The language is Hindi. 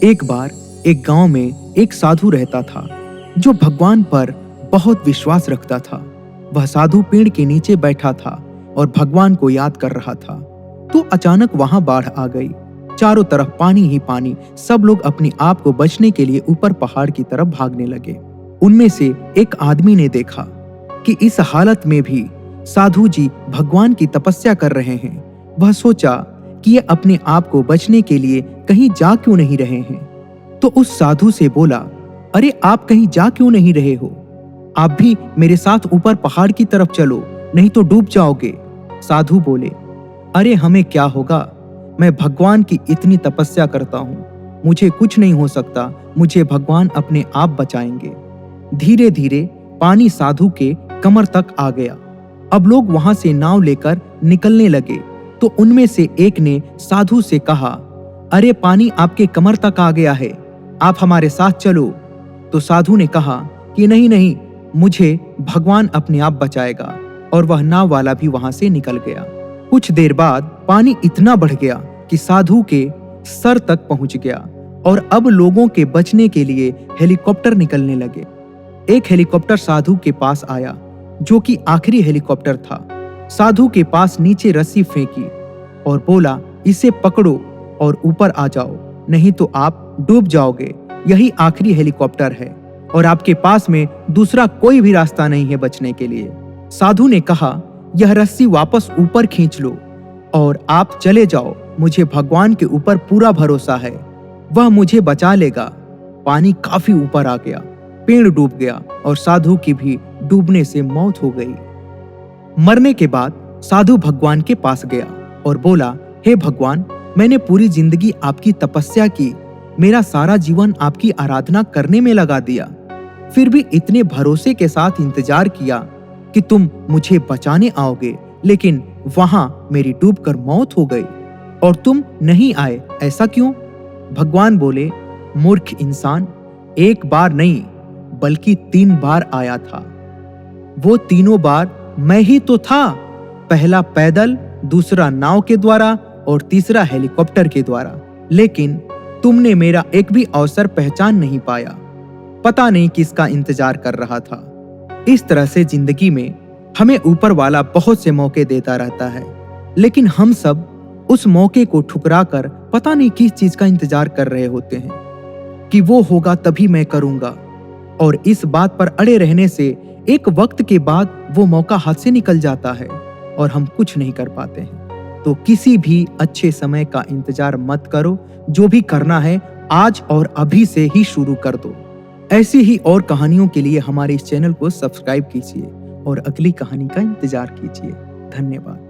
एक बार एक गांव में एक साधु रहता था जो भगवान पर बहुत विश्वास रखता था। वह साधु पेड़ के नीचे बैठा था और भगवान को याद कर रहा था। तो अचानक वहां बाढ़ आ गई। चारों तरफ पानी ही पानी। सब लोग अपने आप को बचने के लिए ऊपर पहाड़ की तरफ भागने लगे। उनमें से एक आदमी ने देखा कि इस हालत में भी साधु जी भगवान की तपस्या कर रहे हैं। वह सोचा कि ये अपने आप को बचने के लिए कहीं जा क्यों नहीं रहे हैं। तो उस साधु से बोला, अरे आप कहीं जा क्यों नहीं रहे हो? आप भी मेरे साथ ऊपर पहाड़ की तरफ चलो, नहीं तो डूब जाओगे। साधु बोले, अरे हमें क्या होगा, मैं भगवान की इतनी तपस्या करता हूँ, मुझे कुछ नहीं हो सकता, मुझे भगवान अपने आप बचाएंगे। धीरे धीरे पानी साधु के कमर तक आ गया। अब लोग वहां से नाव लेकर निकलने लगे। तो उनमें से एक ने साधु से कहा, अरे पानी आपके कमर तक आ गया है, आप हमारे साथ चलो। तो साधु ने कहा कि नहीं नहीं, मुझे भगवान अपने आप बचाएगा। और वह नाव वाला भी वहां से निकल गया। कुछ देर बाद पानी इतना बढ़ गया कि साधु के सर तक पहुंच गया और अब लोगों के बचने के लिए हेलीकॉप्टर निकलने लगे। एक हेलीकॉप्टर साधु के पास आया, जो कि आखिरी हेलीकॉप्टर था। साधु के पास नीचे रस्सी फेंकी और बोला, इसे पकड़ो और ऊपर आ जाओ, नहीं तो आप डूब जाओगे। यही आखिरी हेलीकॉप्टर है और आपके पास में दूसरा कोई भी रास्ता नहीं है बचने के लिए। साधु ने कहा, यह रस्सी वापस ऊपर खींच लो और आप चले जाओ, मुझे भगवान के ऊपर पूरा भरोसा है, वह मुझे बचा लेगा। पानी काफी ऊपर आ गया, पेड़ डूब गया और साधु की भी डूबने से मौत हो गई। मरने के बाद साधु भगवान के पास गया और बोला, हे भगवान, मैंने पूरी जिंदगी आपकी तपस्या की, मेरा सारा जीवन आपकी आराधना करने में लगा दिया, फिर भी इतने भरोसे के साथ इंतजार किया कि तुम मुझे बचाने आओगे, लेकिन वहां मेरी डूबकर मौत हो गई और तुम नहीं आए, ऐसा क्यों? भगवान बोले, मूर्ख इंसान, एक बार नहीं बल्कि 3 बार आया था। वो तीनों बार मैं ही तो था। पहला पैदल, दूसरा नाव के द्वारा और तीसरा हेलीकॉप्टर के द्वारा, लेकिन तुमने मेरा एक भी अवसर पहचान नहीं पाया। पता नहीं किसका इंतजार कर रहा था। इस तरह से जिंदगी में हमें ऊपर वाला बहुत से मौके देता रहता है, लेकिन हम सब उस मौके को ठुकरा कर पता नहीं किस चीज का इंतजार कर रहे होते हैं कि वो होगा तभी मैं करूंगा। और इस बात पर अड़े रहने से एक वक्त के बाद वो मौका हाथ से निकल जाता है और हम कुछ नहीं कर पाते हैं। तो किसी भी अच्छे समय का इंतजार मत करो, जो भी करना है आज और अभी से ही शुरू कर दो। ऐसी ही और कहानियों के लिए हमारे इस चैनल को सब्सक्राइब कीजिए और अगली कहानी का इंतजार कीजिए। धन्यवाद।